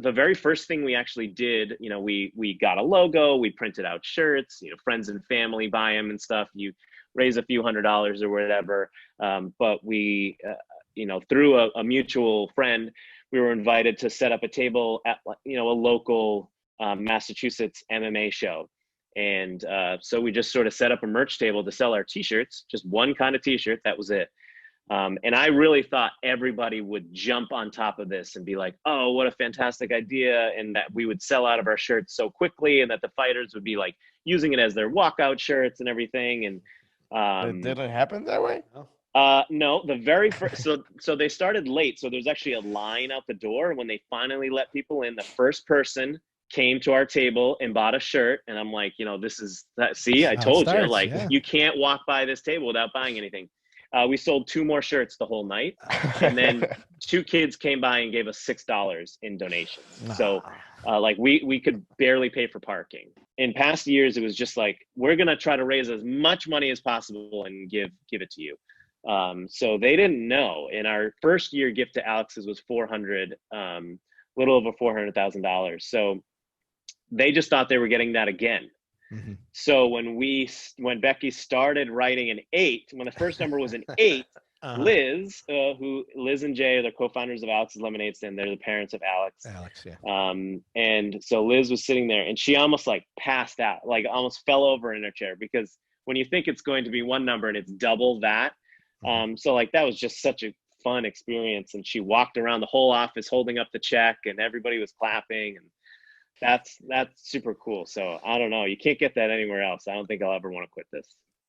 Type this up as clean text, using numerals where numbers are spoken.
the very first thing we actually did, we got a logo, we printed out shirts, friends and family buy them and stuff. You raise a few $100s or whatever. But we, through a mutual friend, we were invited to set up a table at, a local Massachusetts MMA show. And so we just sort of set up a merch table to sell our t-shirts, just one kind of t-shirt. That was it. And I really thought everybody would jump on top of this and be like, oh, what a fantastic idea. And that we would sell out of our shirts so quickly, and that the fighters would be like using it as their walkout shirts and everything. And It didn't happen that way? no, the very first, so they started late. So there's actually a line out the door. When they finally let people in, the first person came to our table and bought a shirt. And I'm like, this is that. See, I told you, like, you can't walk by this table without buying anything. We sold 2 more shirts the whole night. And then 2 kids came by and gave us $6 in donations. So like we could barely pay for parking. In past years, it was just like, we're going to try to raise as much money as possible and give it to you. So they didn't know. In our first year, gift to Alex's was 400, little over $400,000. So they just thought they were getting that again. Mm-hmm. So when Becky started writing an 8, when the first number was an 8, Liz and Jay are the co-founders of Alex's Lemonade Stand. They're the parents of Alex. Yeah. And so Liz was sitting there, and she almost like passed out, like almost fell over in her chair, because when you think it's going to be one number and it's double that. So like that was just such a fun experience. And she walked around the whole office holding up the check, and everybody was clapping, and that's super cool. So I don't know. You can't get that anywhere else. I don't think I'll ever want to quit this.